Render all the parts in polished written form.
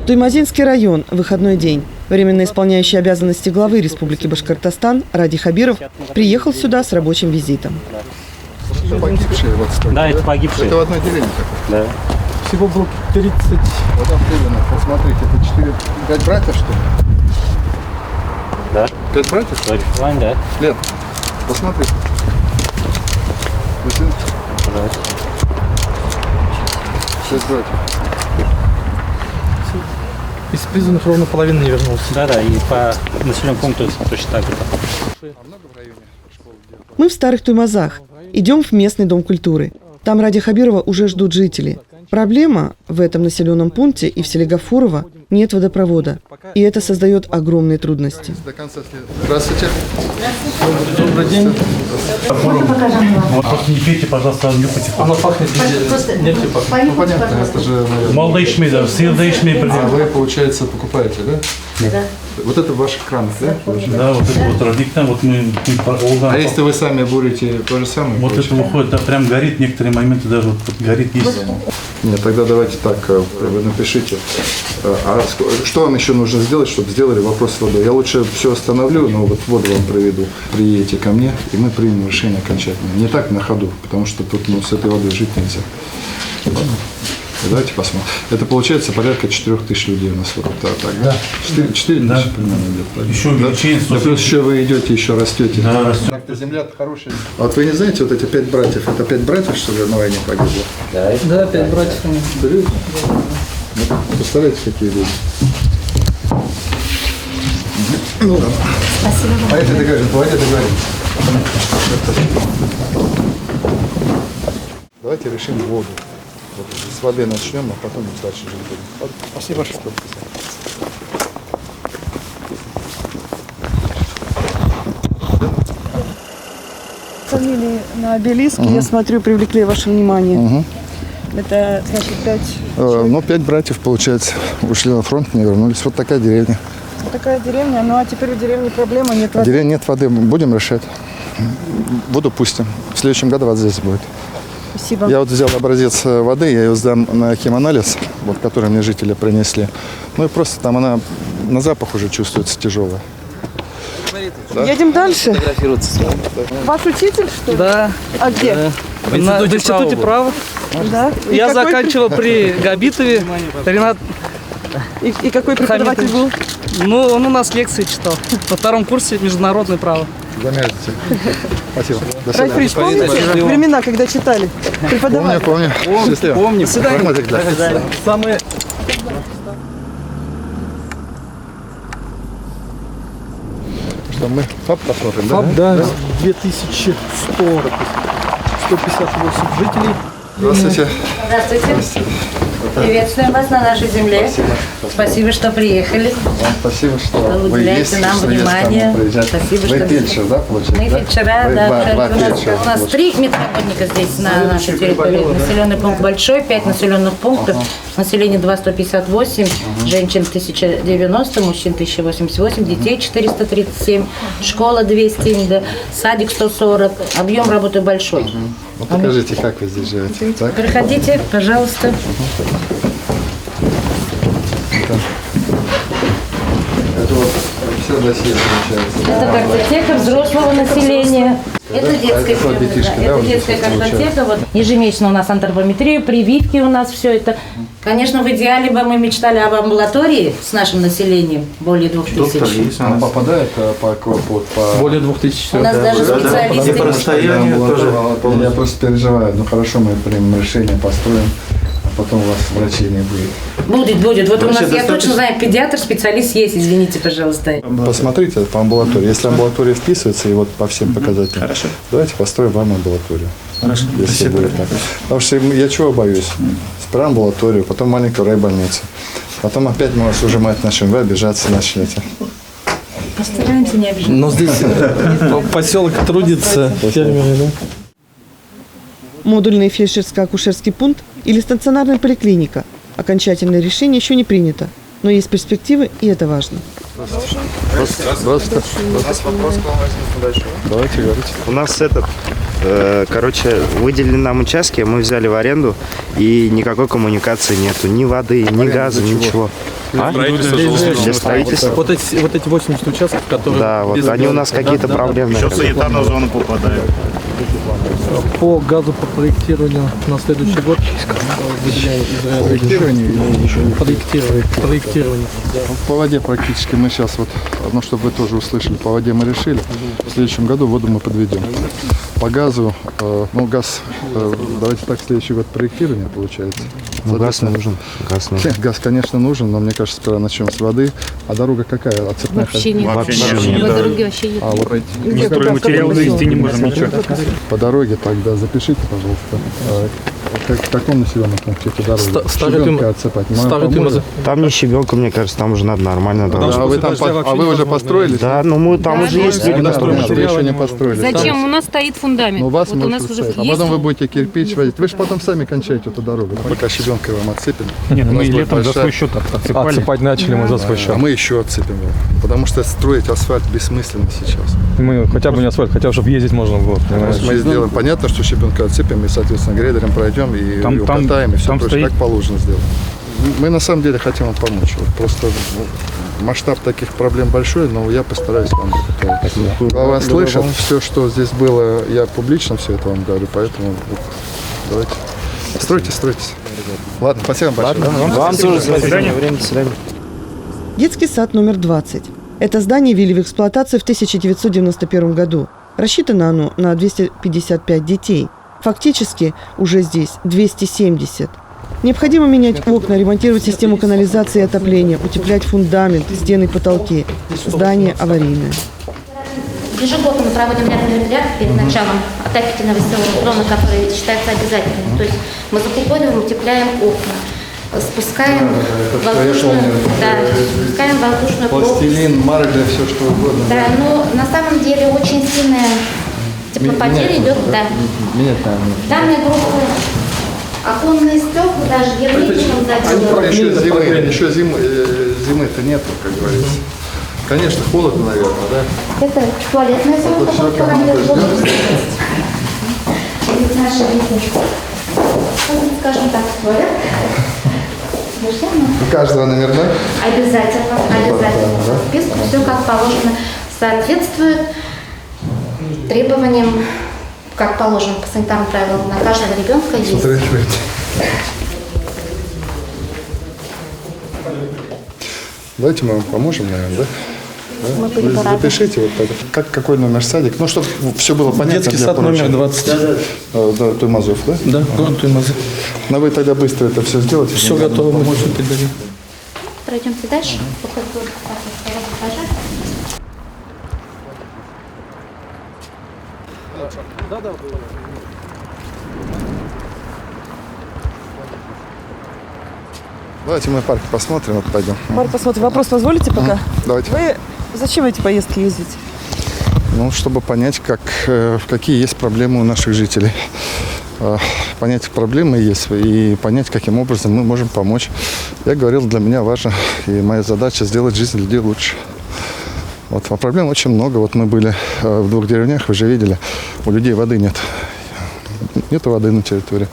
Туймазинский район. Выходной день. Временно исполняющий обязанности главы Республики Башкортостан Ради Хабиров приехал сюда с рабочим визитом. Это погибшие вот столько, да, это погибшие. Это в одной деревне такое? Да. Всего было 30. Вот там примерно, посмотрите, это 5 братьев, что ли? Да. 5 братьев? Вань, да. Лен, посмотри. Пожалуйста. 6 братьев. Из призванных ровно половина не вернулся. Да, и по населенному пункту точно так же. А много в районе школ? Мы в Старых Туймазах. Идем в местный дом культуры. Там Ради Хабирова уже ждут жители. Проблема в этом населенном пункте и в селе Гафурово нет водопровода. И это создает огромные трудности. До конца Здравствуйте. Добрый день. Вот просто не пейте, пожалуйста, нюхайте. Оно пахнет нефтью. Ну понятно, это же, наверное. Мол ишмей, да, все ишмей А придем. вы, получается, покупаете, да? Да. Вот это ваш кран, да? Да, вот это вот родник там, вот мы А если вы сами бурите, то же самое? вот это выходит, да, прям горит, некоторые моменты даже вот горит есть. Нет, тогда давайте так, вы напишите. А что вам еще нужно сделать, чтобы сделали вопрос с водой? Я лучше все остановлю, но вот воду вам проведу. Приедете ко мне, и мы примем решение окончательно. Не так на ходу, потому что тут с этой водой жить нельзя. Ладно? Давайте посмотрим. Это получается порядка 4000 людей у нас вот так, да? 4 тысячи Да. примерно идет. Правильно? Еще увеличение, Да, плюс еще вы идете, еще растете. Да, растет. Так-то земля-то хорошая. А вот вы не знаете, вот эти 5 братьев, это 5 братьев, что ли, на войне погибло? Да, 5 братьев. Серьезно? Ну, представляете, какие люди? Ну ладно. Спасибо вам. А это договорим, давайте договорим. Давайте решим воду. Вот с воды начнем, а потом дальше жить будем. Спасибо большое. Фамилии на обелиске, я смотрю, привлекли ваше внимание. Это, значит, 5... Ну, 5 братьев, получается, ушли на фронт, не вернулись. Вот такая деревня. Такая деревня, ну а теперь в деревне проблема, нет В воды. деревне нет воды, будем решать. Воду пустим. В следующем году вот здесь будет. Спасибо. Я вот взял образец воды, я ее сдам на химанализ, вот, который мне жители принесли. Ну и просто там она на запах уже чувствуется тяжелая. Едем дальше. Ваш учитель, что ли? Да. А где? В институте права. Да. И Я какой заканчивал при Габитове. Ренат И какой преподаватель был? Ну, он у нас лекции читал. На 2-м курсе международное право. Замяжете. Спасибо. До Райф Фрич, помните Спасибо. времена, когда читали? Преподавали? Помню. Счастливо. Помним. До свидания. Самые... Что мы ФАП посмотрим, да? ФАП, да, 158 жителей. Здравствуйте. Здравствуйте. Приветствуем вас на нашей земле. Спасибо, что приехали. Вам спасибо, что Вы вы уделяете есть, нам что есть внимание. кому приезжать. Спасибо, Вы что- фельдшер, да, получается? Мы да? фельдшера, Вы да. два у фельдшера нас 3 медработника здесь на нашей территории. Населенный пункт большой, 5 населенных пунктов. Население 2158, женщин 1090, мужчин 1088, детей 437, школа 200, да, садик 140. Объем работы большой. Ну, покажите, как вы здесь живете. Так? Проходите, пожалуйста. Это вот все досье получается. Это картотека взрослого населения. Это детская, это вот детишки, да, это вот детская здесь вот картотека. Вот. Ежемесячно у нас антропометрия, прививки у нас все это. Конечно, в идеале бы мы мечтали об амбулатории с нашим населением, более 2000. Она попадает по Более 2000. У нас даже специалисты. Я просто переживаю. Ну хорошо, мы примем решение, построим, а потом у вас врачей не будет. Будет. Вот у нас, я точно знаю, педиатр, специалист есть, извините, пожалуйста. Посмотрите по амбулатории. Если амбулатория вписывается, и вот по всем показателям, давайте построим вам амбулаторию. Хорошо. Если будет так. Потому что я чего боюсь? Сперва амбулаторию, потом маленькую райбольницу. Потом опять мы вас ужимать начнем, вы обижаться начнете. Постараемся не обижаться. Но здесь поселок трудится. Фермеры, да? Модульный фельдшерско-акушерский пункт или стационарная поликлиника. Окончательное решение еще не принято, но есть перспективы, и это важно. Здравствуйте. У нас вопрос к вам возник большой. Давайте говорите. У нас выделили нам участки, мы взяли в аренду, и никакой коммуникации нету, ни воды, ни газа, ничего. Для строительства? Вот эти 80 участков, которые... Да, вот они у нас какие-то проблемные. Еще в санитарную зону попадают. По газу, по проектированию на следующий год выделяем проектирование. По воде практически мы сейчас вот, ну, чтобы вы тоже услышали, по воде мы решили. В следующем году воду мы подведем. По газу, ну газ, давайте так, следующий год проектирования получается. Ну, газ нужен. Газ нужен. Газ, конечно, нужен, но мне кажется, сперва начнем с воды. А дорога какая? Отцепная? Вообще нет. Вообще нет. По дороге вообще нет. А вот Материал завести не можем, ничего. по дороге тогда запишите, пожалуйста, в каком населенном пункте эту дорогу? Щебенка отсыпать. Мы вам поможем? Там не щебенка, мне кажется, там уже надо нормально дорога. А вы там, вы уже построились? Да, ну мы там уже есть люди. Вы еще не построили. Зачем? У нас стоит фундамент. Ну, у вас вот у может нас уже стоять. А есть. потом вы будете кирпич водить. Вы же потом сами кончаете эту дорогу. Пока щебенкой вам отсыпем. Нет, У мы нас будет летом за большая- свой счет отсыпали. Отсыпать начали мы за свой счет. А мы еще отсыпем его. Потому что строить асфальт бессмысленно сейчас. Мы хотя бы не асфальт, хотя бы, чтобы ездить можно было. понимаешь? Мы сделаем. Понятно, что щебенку отсыпем и, соответственно, грейдером пройдем и Там- его там- катаем и все там прочее. стоит- Как положено сделаем. Мы на самом деле хотим вам помочь. Вот просто масштаб таких проблем большой, но я постараюсь вам это. Глава слышит все, что здесь было. Я публично все это вам говорю, поэтому вот, давайте. Стройтесь. Ладно, спасибо вам большое. Вам тоже свидания. Время, до свидания. Детский сад номер 20. Это здание ввели в эксплуатацию в 1991 году. Рассчитано оно на 255 детей. Фактически уже здесь 270. Необходимо менять окна, ремонтировать систему канализации и отопления, утеплять фундамент, стены и потолки. Здание аварийное. Ежегодно мы проводим ряд мероприятий перед началом отопительного сезона, которые считаются обязательными. То есть мы закупориваем, утепляем окна, спускаем воздушную пробку. Пластилин, марля, все что угодно. Да, но на самом деле очень сильная теплопотеря идет. Да. Данная группа оконные стекла даже герметиком заделаны. Еще зимы-то нету, как говорится. Конечно, холодно, наверное, да? Это туалетная зона, всё, которая как надо будет наши дети. Скажем так, туалет. У каждого, наверное. Обязательно. По списку все как положено соответствует требованиям, как положено по санитарным правилам. На каждого ребенка есть. Давайте мы вам поможем, наверное, да? Мы Вы были бы рады. запишите вот так. Какой номер садик? Ну, чтобы все было понятно. Детский для сад номер поручения. 20. Да, Туймазов, да? Да, город Туймазы. Но вы тогда быстро это все сделаете. Все готово, мы можем передадим. Пройдемте дальше. По коридору, второго этажа. Давайте мы парк посмотрим, вот пойдем. Марк, посмотрим. Вопрос позволите пока? Давайте. Вы зачем в эти поездки ездите? Ну, чтобы понять, какие есть проблемы у наших жителей. Понять, проблемы есть, и понять, каким образом мы можем помочь. Я говорил, для меня важно, и моя задача сделать жизнь людей лучше. Вот, а проблем очень много. Вот мы были в 2 деревнях, вы же видели, у людей воды нет. Нету воды на территории.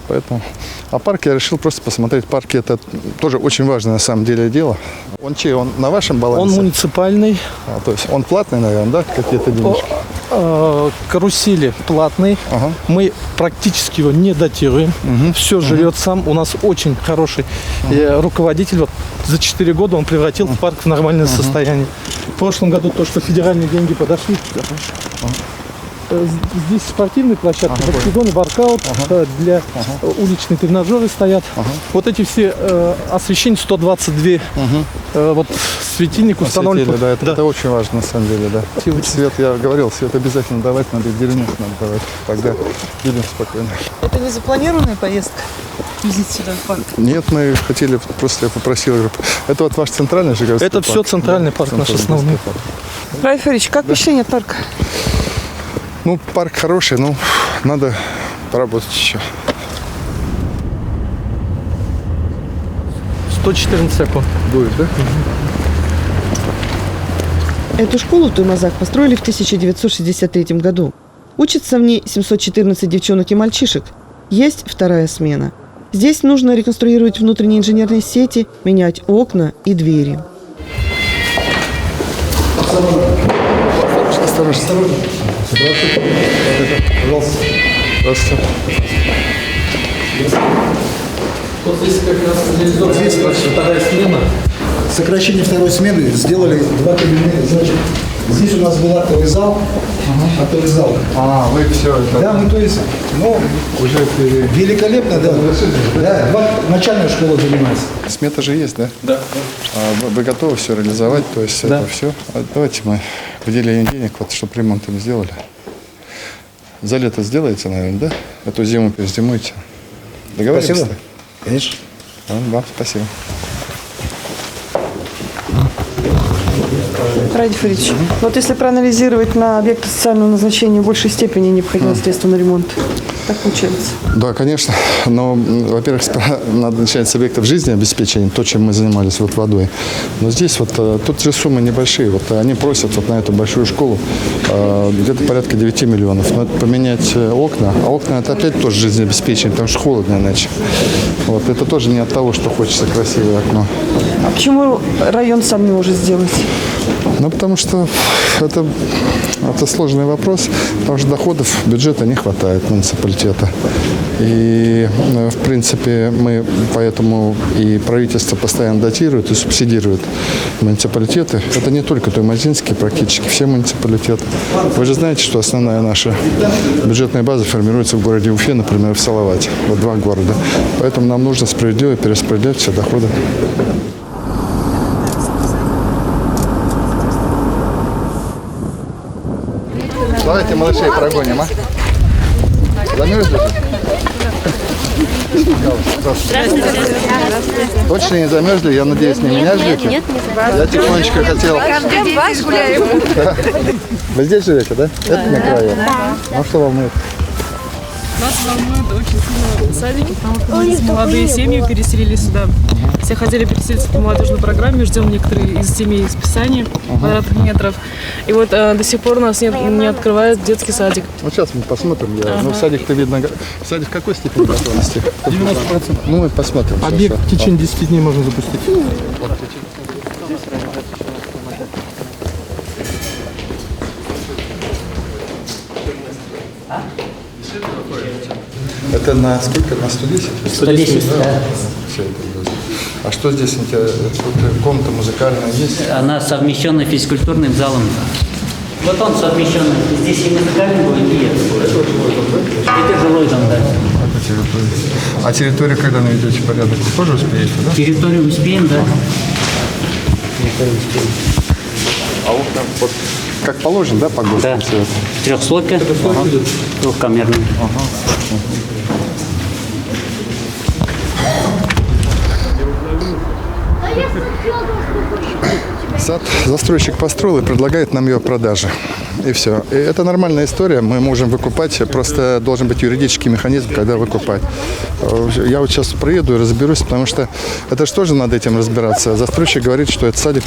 Поэтому... А парк я решил просто посмотреть. Парки это тоже очень важное на самом деле дело. Он чей? Он на вашем балансе? Он муниципальный, То есть он платный, наверное, да? Какие-то денежки? карусели платный. Ага. Мы практически его не датируем. Все живет сам. У нас очень хороший руководитель. Вот за 4 года он превратил парк в нормальное состояние. В прошлом году то, что федеральные деньги подошли. Здесь спортивные площадки, баскетбол, воркаут, для уличные тренажеры стоят. Вот эти все освещения 122 вот светильник установлен. Да, это очень важно на самом деле, да. Свет, я говорил, свет обязательно давать надо, деревнях надо давать. Тогда едем спокойно. Это не запланированная поездка? Визит сюда в парк? Нет, мы хотели, просто я попросил. Это вот ваш центральный же городской Это парк? все центральный парк, наш основной. Рафик Фарич, как впечатление от парка? Ну, парк хороший, но надо поработать еще. 114 окон. Будет, да? Эту школу в Туймазах построили в 1963 году. Учатся в ней 714 девчонок и мальчишек. Есть 2-я смена. Здесь нужно реконструировать внутренние инженерные сети, менять окна и двери. Осторожно. Здравствуйте. Пожалуйста. Здравствуйте. Вот здесь как раз реализована здесь вторая смена. Сокращение второй смены сделали два кабинета. Значит, здесь у нас был актовый зал. Актовый зал. Вы все это... Да, мы то есть, ну, уже великолепно, да. Да, начальная школа занимается. Смета же есть, да? Да. Вы готовы все реализовать, то есть Да. это все? Давайте мы выделим денег, вот, чтобы ремонт им сделали. За лето сделаете, наверное, да? Эту зиму перезимуете. Договорились? Спасибо. Конечно. Вам спасибо. Ради Фаридович, вот если проанализировать на объекты социального назначения в большей степени необходимо средства на ремонт, так получается? Да, конечно. Но, во-первых, надо начать с объектов жизнеобеспечения, то, чем мы занимались вот водой. Но здесь вот тут же суммы небольшие. Вот они просят вот на эту большую школу где-то порядка 9 миллионов. Но это поменять окна. А окна это опять тоже жизнеобеспечение, потому что холодно иначе. Вот это тоже не от того, что хочется красивое окно. А почему район сам не может сделать? Ну, потому что это сложный вопрос, потому что доходов бюджета не хватает муниципалитета. И, в принципе, мы поэтому и правительство постоянно датирует и субсидирует муниципалитеты. Это не только Туймазинский, практически все муниципалитеты. Вы же знаете, что основная наша бюджетная база формируется в городе Уфе, например, в Салавате. Вот два города. Поэтому нам нужно справедливо перераспределять все доходы. Давайте малышей прогоним, а? Замерзли? Здравствуйте. Точно не замерзли? Я надеюсь, не меня ждете? Нет, не замерзли. Я тихонечко хотел... Каждый день здесь гуляем. Да. Вы здесь живете, да? Это на краю? Да. Ну, что волнует? Нас волнует очень сильно садики, потому что у нас молодые семьи переселились сюда. Все хотели переселиться по молодежной программе, ждем некоторые из семей списания квадратных метров. И вот до сих пор у нас не открывает детский садик. Ну, сейчас мы посмотрим. Ну, садик-то видно. Садик в какой степени готовности? 90%. Ну, мы посмотрим. Объект в течение 10 дней можно запустить. Это на сколько? На 110? 110, да. Все это будет. А что здесь? Тут комната музыкальная есть? Она совмещена физкультурным залом. Вот он совмещенный. Здесь и музыкальный будет, и это будет. Это жилой дом, да. А территорию, когда наведете порядок, вы тоже успеете, да? Территорию успеем, да. Территорию успеем. А окна вот как положено, да, по ГОСТу? Да. Трехслойка, двухкамерный. Сад застройщик построил и предлагает нам ее продаже. И все. И это нормальная история. Мы можем выкупать. Просто должен быть юридический механизм, когда выкупать. Я вот сейчас приеду и разберусь, потому что это же тоже надо этим разбираться. Застройщик говорит, что этот садик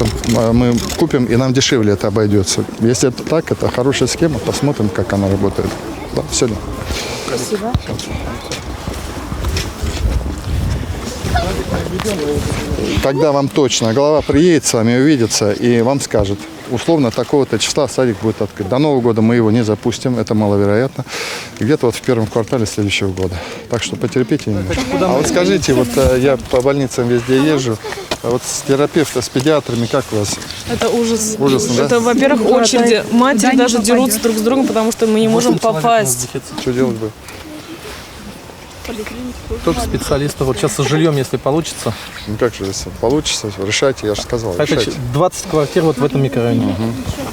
мы купим, и нам дешевле это обойдется. Если это так, это хорошая схема. Посмотрим, как она работает. Да, все. Спасибо. Когда вам точно голова приедет с вами, увидится и вам скажет, условно, такого-то числа садик будет открыт. До Нового года мы его не запустим, это маловероятно. Где-то вот в первом квартале следующего года. Так что потерпите немножко. А вот скажите, вот я по больницам везде езжу, вот с терапевтом, с педиатрами, как у вас? Это ужас. Ужасно, да? Это, во-первых, очереди. Матери даже дерутся друг с другом, потому что мы не можем попасть. Что делать бы? Тоже специалисты. Вот сейчас с жильем, если получится. Ну как же, если получится, решайте, я же сказал, Это решайте. 20 квартир вот в этом микрорайоне.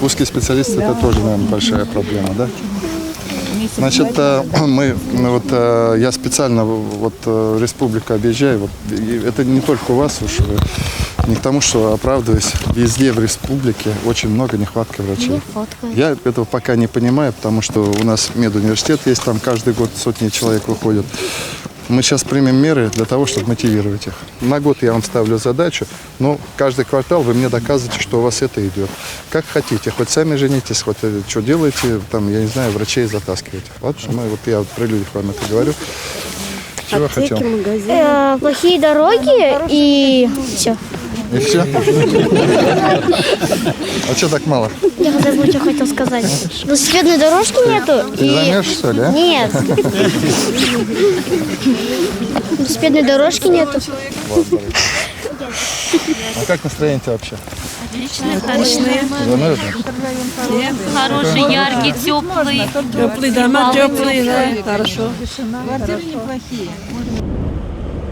Узкие специалисты, это тоже, наверное, большая проблема, да? Значит, я специально республику объезжаю. Вот, это не только у вас, уж не к тому, что оправдываюсь. Везде в республике очень много нехватки врачей. Я этого пока не понимаю, потому что у нас медуниверситет есть, там каждый год сотни человек выходят. Мы сейчас примем меры для того, чтобы мотивировать их. На год я вам ставлю задачу, но каждый квартал вы мне доказываете, что у вас это идет. Как хотите, хоть сами женитесь, хоть что делаете, там, я не знаю, врачей затаскиваете. Вот, я при людях вам это говорю. Чего хотел? Плохие дороги и все. И все? А что так мало? Я забыл, что хотел сказать. Велосипедной дорожки нету. Ты замерз, что ли, а? Нет. Велосипедной дорожки нету. А как настроение-то вообще? Отличные. Замерзли? Хороший, яркий, теплый. Теплый, дома теплые, да, хорошо.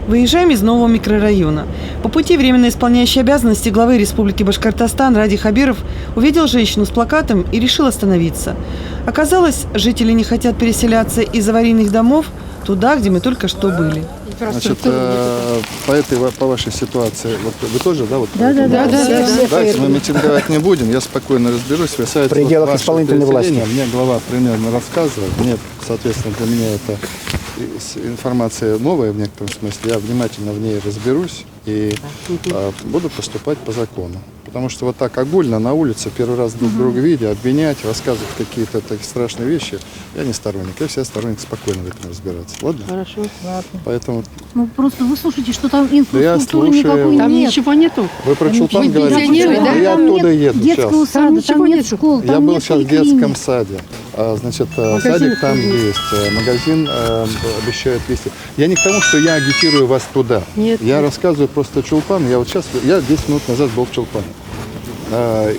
Выезжаем из нового микрорайона. По пути временно исполняющий обязанности главы Республики Башкортостан Ради Хабиров увидел женщину с плакатом и решил остановиться. Оказалось, жители не хотят переселяться из аварийных домов туда, где мы только что были. Значит, по вашей ситуации, вот вы тоже, да? Вот, Да. Давайте мы митинговать не будем, я спокойно разберусь. В пределах исполнительной власти. Мне глава примерно рассказывает, мне, соответственно, для меня это информация новая в некотором смысле. Я внимательно в ней разберусь и буду поступать по закону. Потому что вот так огульно на улице, первый раз друг друга видя, обвинять, рассказывать какие-то такие страшные вещи, я не сторонник. Я всегда сторонник спокойно в этом разбираться. Ладно? Хорошо, ладно. Поэтому... Ну просто вы слушайте, что там я инфраструктуры слушаю. никакой Там нет. ничего нету. Вы про Чулпан говорите? пенсионеры, да? Я Там оттуда нет еду детского сейчас. сада, там нет школ, Я там был нет сейчас в поликлиник. детском саде. Значит, садик там есть, магазин обещают вести. Я не к тому, что я агитирую вас туда. Нет. Я рассказываю просто Чулпан. Я вот сейчас, я 10 минут назад был в Чулпане.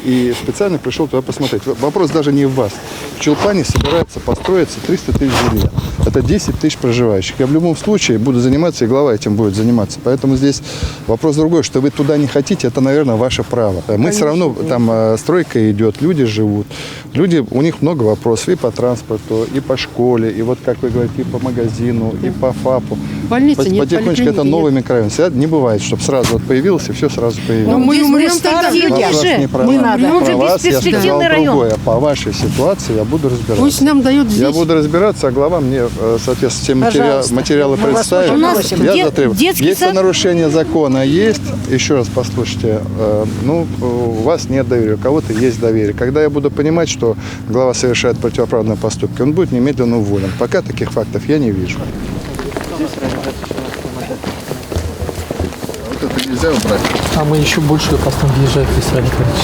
И специально пришел туда посмотреть. Вопрос даже не в вас. В Чулпане собирается построиться 300 тысяч жилья. Это 10 тысяч проживающих. Я в любом случае буду заниматься, и глава этим будет заниматься. Поэтому здесь вопрос другой, что вы туда не хотите, это, наверное, ваше право. Мы все равно, там стройка идет, люди живут. Люди, у них много вопросов и по транспорту, и по школе, и вот, как вы говорите, и по магазину, и по ФАПу. Больницы нет, Потихонечку это новый микрорайон. Всегда не бывает, чтобы сразу вот появилось, и все сразу появилось. Но мы умрем тогда. Вопрос не про вас. Про вас я сказал другое. По вашей ситуации я буду разбираться. Пусть нам дают здесь. Я буду разбираться, а глава мне, соответственно, все материалы представит. У нас Я затребую. детский Если сад- нарушение закона есть, еще раз послушайте, у вас нет доверия, у кого-то есть доверие. Когда я буду понимать, что глава совершает противоправные поступки, он будет немедленно уволен. Пока таких фактов я не вижу. Вот это нельзя убрать. А мы еще больше поставим въезжать, Виталий Николаевич.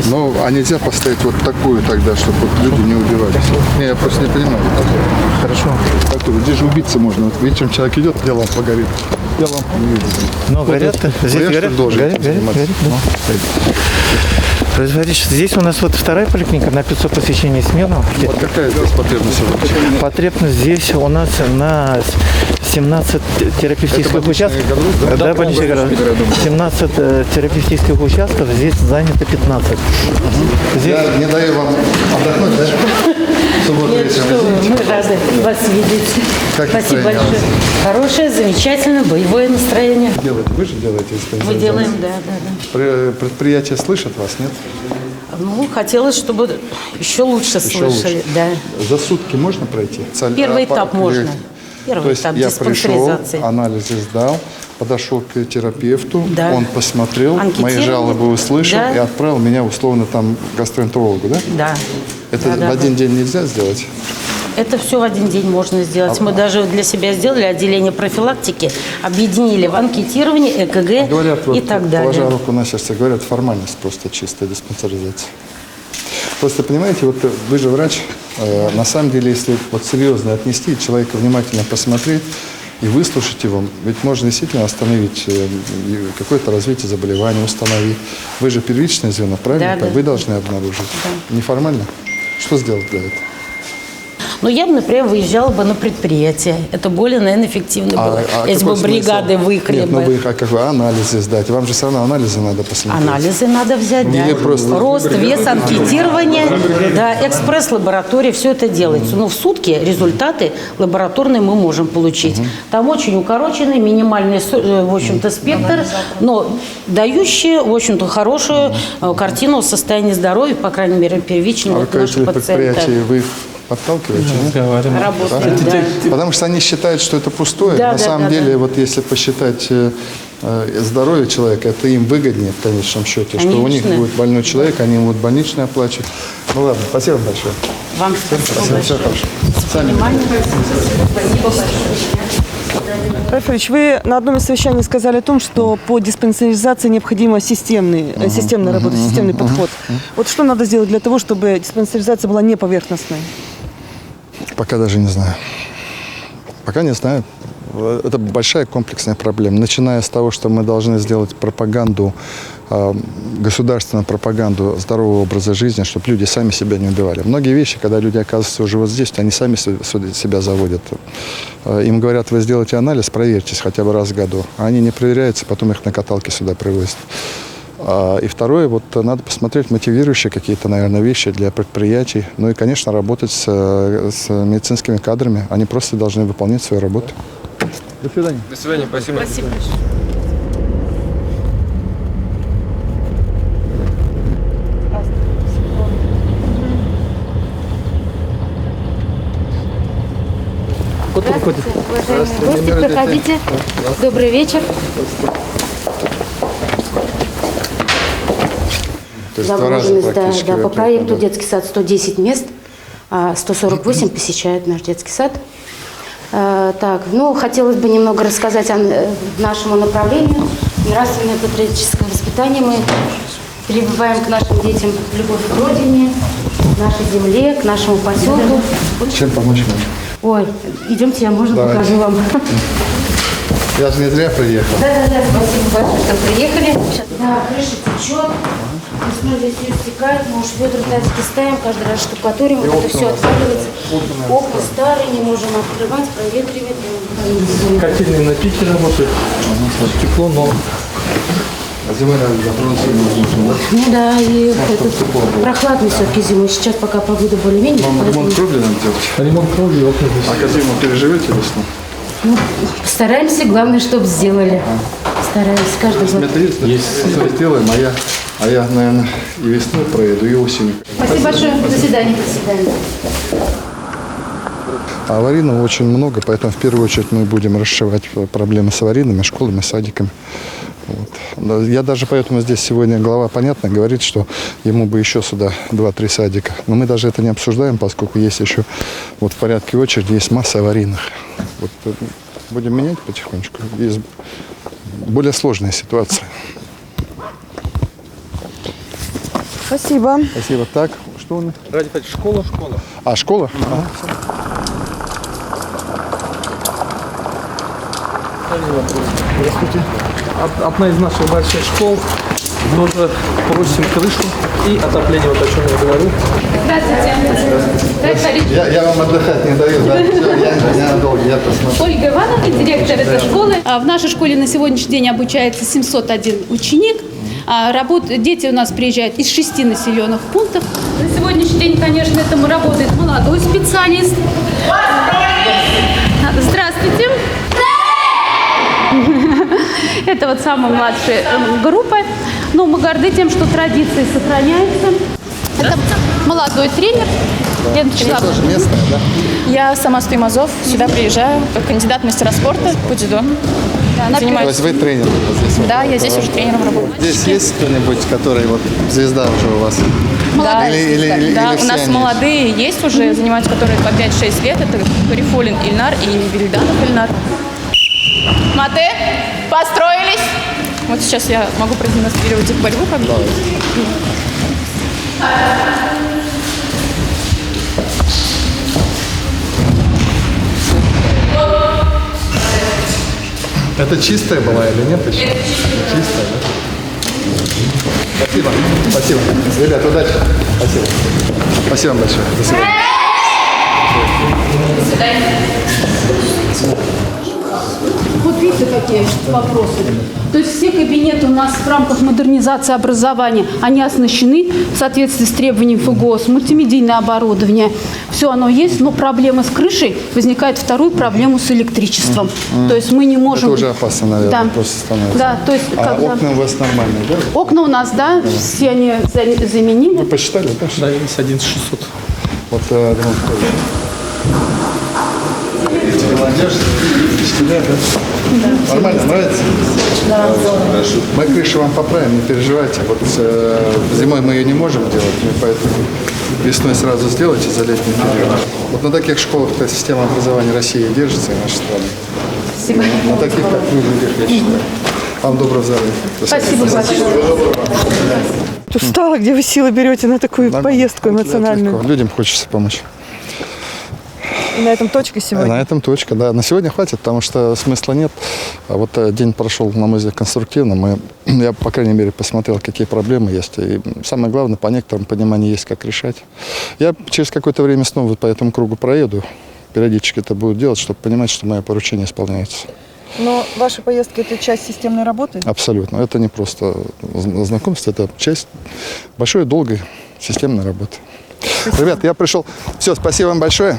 Ну, а нельзя поставить вот такую тогда, чтобы вот люди не убивались? Не, я просто не понимаю. Хорошо. Такую, здесь же убиться можно. Вот вечером человек идет, где лампа горит. Я лампу не вижу. Ну, горят, здесь горят, должен горят, Говоришь, здесь у нас вот вторая поликлиника на 500 посещений смену. Вот какая здесь потребность? Потребность здесь у нас на 17 терапевтических участков. Да, больничный город. 17 терапевтических участков, здесь занято 15. Здесь... Я не даю вам отдохнуть, да? Нет, что вы, мы рады вас видеть. Как Спасибо настроение большое. Хорошее, замечательное, боевое настроение. Вы же делаете диспансер? Мы делаем, да. Предприятия слышат вас, нет? Ну, хотелось, чтобы еще лучше слышали. Да. За сутки можно пройти? Первый этап можно. То Первый есть этап я пришел, диспансеризации. анализы сдал, подошел к терапевту, Да. он посмотрел, мои Анкетировал. жалобы услышал Да. и отправил меня условно там к гастроэнтерологу, да? Да. Это Да, в да, один день нельзя сделать? Это все в один день можно сделать. Мы даже для себя сделали отделение профилактики, объединили в анкетировании, ЭКГ Говорят, и вот, так далее. положа руку на сердце, говорят, формальность просто чистая диспансеризация. Просто понимаете, вот вы же врач, на самом деле, если вот серьезно отнести, человека внимательно посмотреть и выслушать его, ведь можно действительно остановить какое-то развитие заболевания, установить. Вы же первичное звено, правильно? Да, да. Вы должны обнаружить. Да. Неформально? Что сделать для этого? Ну, я бы, например, выезжала бы на предприятие. Это более, наверное, эффективно было. Если бы какой бригады смысл? выехали Нет, бы. ну вы как вы анализы сдать? Вам же все равно анализы надо посмотреть. Анализы надо взять, да. Не просто- Рост, вес, анкетирование, да, экспресс-лаборатория, все это делается. Но в сутки результаты лабораторные мы можем получить. Там очень укороченный, минимальный, в общем-то, спектр, но дающий, в общем-то, хорошую картину состояния здоровья, по крайней мере, первичного А нашего руководители пациента. предприятий вы подталкиваете? нет? Работает, да. Потому что они считают, что это пустое. Да, На да, самом да, деле, да. вот если посчитать здоровье человека, это им выгоднее в конечном счете, что у них Конечно. будет больной человек, они будут больничный оплачивать. Ну ладно, спасибо большое. Вам спасибо Спасибо, все большое. хорошо. Сами. Внимание. Спасибо большое. Рафаэльевич, вы на одном из совещаний сказали о том, что по диспансеризации необходима системная работа, системный подход. Вот что надо сделать для того, чтобы диспансеризация была не поверхностной? Пока даже не знаю. Пока не знаю. Это большая комплексная проблема. Начиная с того, что мы должны сделать пропаганду, государственную пропаганду здорового образа жизни, чтобы люди сами себя не убивали. Многие вещи, когда люди оказываются уже вот здесь, они сами себя заводят. Им говорят, вы сделайте анализ, проверьтесь хотя бы раз в году. А они не проверяются, потом их на каталке сюда привозят. И второе, вот надо посмотреть мотивирующие какие-то, наверное, вещи для предприятий. Ну и, конечно, работать с медицинскими кадрами. Они просто должны выполнять свою работу. До свидания. До свидания, спасибо. Спасибо. Здравствуйте, уважаемые гости, проходите. Добрый вечер. Загруженность, да, по проекту детский сад 110 мест, 148 посещает наш детский сад. Так, ну, хотелось бы немного рассказать о нашему направлению. Нравственное патриотическое воспитание. Мы прививаем к нашим детям любовь к родине, к нашей земле, к нашему поселку. Чем помочь вам? Ой, идемте, я, можно, покажу вам. Я же не зря приехал. Да, спасибо большое, что приехали. Да, крыша течет, весной здесь все стекает, мы уж ведра тазики ставим, каждый раз штукатурим, вот это все отваливается. Окна старые, не можем открывать, проветривать. Котельные на пике работают, тепло, но... А зимой, наверное, Ну да, и прохладно все-таки зимой. Сейчас пока погода более-менее. Вам ремонт кровли надо делать? Ремонт кровли, окна здесь. А зиму переживете весну? Ну, стараемся, главное, чтобы сделали. Стараемся каждый год. Есть. Сделаем, а я, наверное, и весной проеду, и осенью. Спасибо большое. До свидания. До свидания. Аварийного очень много, поэтому в первую очередь мы будем расшивать проблемы с аварийными школами, садиками. Вот. Я даже поэтому здесь сегодня глава, понятно, говорит, что ему бы еще сюда 2-3 садика. Но мы даже это не обсуждаем, поскольку есть еще вот в порядке очереди есть масса аварийных. Вот, будем менять потихонечку. Есть более сложная ситуация. Спасибо. Спасибо. Так, что у нас? Ради школа. А, школа? Здравствуйте. Одна из наших больших школ. Тоже просим крышу и отопление, вот о чем я говорю. Здравствуйте. Я вам отдыхать не даю, да? Все, я надолго, я посмотрю. Ольга Ивановна, директор этой школы. В нашей школе на сегодняшний день обучается 701 ученик. Дети у нас приезжают из 6 населенных пунктов. На сегодняшний день, конечно, этому работает молодой специалист. Здравствуйте. Это вот самая младшая группа. Но мы горды тем, что традиции сохраняются. Это молодой тренер. Вы тоже местная, да? Я сама с Азов, сюда приезжаю, как кандидат в мастера спорта по дзюдо. То есть вы тренер здесь? Да, я здесь уже тренером работаю. Здесь есть кто-нибудь, который вот звезда уже у вас? Да, или у нас они? молодые есть уже, занимаются которые по 5-6 лет. Это Гарифулин Ильнар и Вильданов Ильнар. Мате, построились. Вот сейчас я могу продемонстрировать их борьбу. Как бы. Это чистая была или нет? Чистая, да? Спасибо. Спасибо. Ребята, удачи. Спасибо. Спасибо вам большое. До свидания. До свидания. Вот видите, какие вопросы. То есть все кабинеты у нас в рамках модернизации образования, они оснащены в соответствии с требованиями ФГОС, мультимедийное оборудование. Все оно есть, но проблема с крышей возникает вторую проблему с электричеством. То есть мы не можем... Это уже опасно, наверное, да. просто становится. Да, то есть, окна у вас нормальные, да? Окна у нас, да, все они заменили. Вы посчитали, да? Да, есть 11600. Вот, молодежь, студенты. Да. Нормально, нравится? Да. Мы крышу вам поправим, не переживайте. Вот зимой мы ее не можем делать, поэтому весной сразу сделайте за летний период. Вот на таких школах система образования России держится и нашей страны. Спасибо. На таких, как выглядишь, я считаю. Вам доброго здоровья. Спасибо большое. Устала, где вы силы берете на такую поездку эмоциональную? Людям хочется помочь. И на этом точка сегодня? На этом точка, да. На сегодня хватит, потому что смысла нет. А вот день прошел, на мой взгляд, конструктивно. Я, по крайней мере, посмотрел, какие проблемы есть. И самое главное, по некоторым пониманию есть, как решать. Я через какое-то время снова по этому кругу проеду. Периодически это буду делать, чтобы понимать, что мое поручение исполняется. Но ваши поездки – это часть системной работы? Абсолютно. Это не просто знакомство, это часть большой, долгой системной работы. Ребят, я пришел. Все, спасибо вам большое.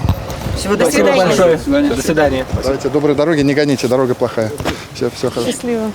Всего до свидания. До свидания. Давайте, доброй дороги, не гоните, дорога плохая. Все хорошо. Счастливо.